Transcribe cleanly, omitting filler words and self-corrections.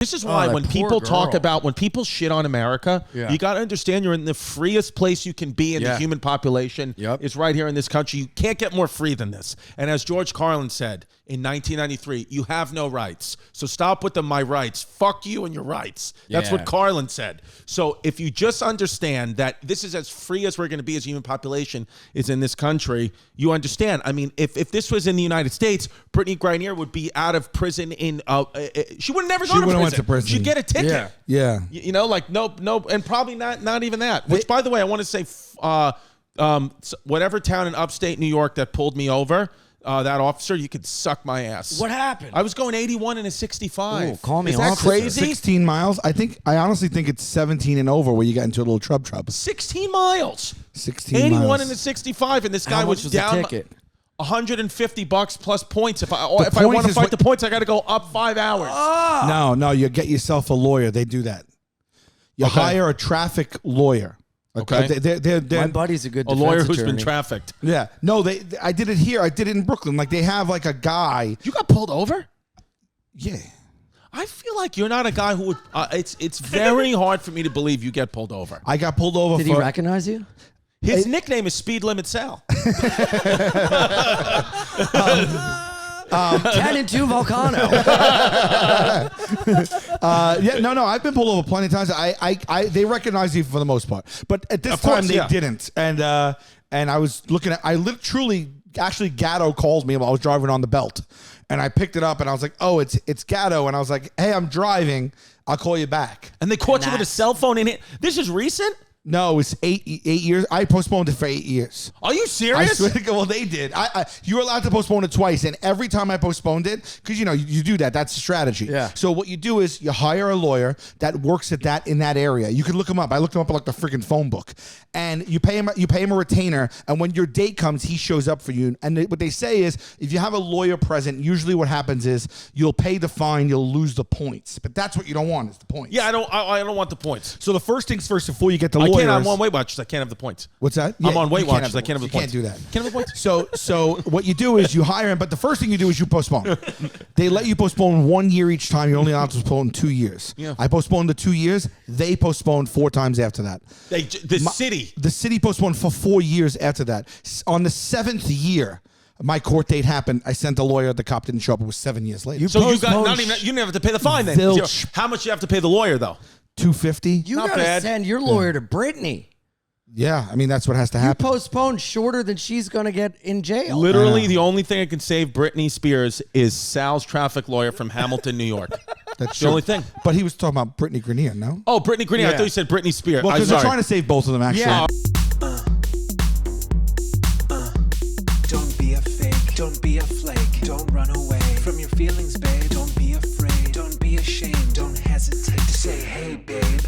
This is why when people talk about, when people shit on America, you got to understand you're in the freest place you can be in the human population is right here in this country. You can't get more free than this. And as George Carlin said in 1993, you have no rights. So stop with the my rights. Fuck you and your rights. That's what Carlin said. So if you just understand that this is as free as we're going to be as a human population is in this country, you understand. I mean, if this was in the United States, Brittany Griner would be out of prison in, she would never go to prison. She'd get a ticket. Yeah. You know, like no, and probably not even that. Which, by the way, I want to say, whatever town in upstate New York that pulled me over, that officer, you could suck my ass. What happened? I was going 81 and a 65. Ooh, call me. Is that crazy? 16 miles. I honestly think it's 17 and over where you get into a little trub. 16 miles. 81 miles. And a 65, and this guy was down. The ticket? $150 plus points. If I want to fight the points, I got to go up 5 hours. No, you get yourself a lawyer. They do that. You hire a traffic lawyer. Okay. They're, my buddy's a good lawyer who's attorney. been trafficked. Yeah. No, I did it here. I did it in Brooklyn. Like they have like a guy. You got pulled over? Yeah. I feel like you're not a guy who would. It's very hard for me to believe you get pulled over. I got pulled over. Did he recognize you? His nickname is Speed Limit Sal. 10 and 2 Vulcano. No. I've been pulled over plenty of times. They recognize you for the most part, but at this time they didn't. And I was looking at. Actually, Gatto called me while I was driving on the belt, and I picked it up and I was like, "Oh, it's Gatto," and I was like, "Hey, I'm driving. I'll call you back." And they caught you with a cell phone in it. This is recent. No, it's 8 years. I postponed it for 8 years. Are you serious? I swear to God, well, they did. You were allowed to postpone it twice, and every time I postponed it, because you do that. That's the strategy. Yeah. So what you do is you hire a lawyer that works at in that area. You can look him up. I looked him up in like the freaking phone book, and you pay him a retainer, and when your date comes, he shows up for you. And what they say is, if you have a lawyer present, usually what happens is you'll pay the fine, you'll lose the points. But that's what you don't want is the points. Yeah, I don't want the points. So the first things first, before you get the lawyer. I'm on Weight Watchers. I can't have the points. What's that? I'm on Weight Watchers. I can't have the You points. can't do that. Can't have the points. So what you do is you hire him, but the first thing you do is you postpone. They let you postpone 1 year each time. You're only allowed to postpone 2 years. Yeah. I postponed the 2 years. They postponed 4 times after that. The city postponed for 4 years after that. On the 7th year, my court date happened. I sent a lawyer. The cop didn't show up. It was 7 years later. So you didn't have to pay the fine then. How much you have to pay the lawyer though? $250. You gotta send your lawyer to Brittany. Yeah, I mean that's what has to happen. You postponed shorter than she's gonna get in jail. Literally, the only thing that can save Britney Spears is Sal's traffic lawyer from Hamilton, New York. That's the only thing. But he was talking about Brittany Griner, no? Oh, Brittany Griner. I thought you said Britney Spears. Well, because they're trying to save both of them, actually. Yeah. Don't be a fake. Don't be a flake. Don't run away from your feelings, babe. Don't be afraid. Don't be ashamed. Don't hesitate to say, hey, babe.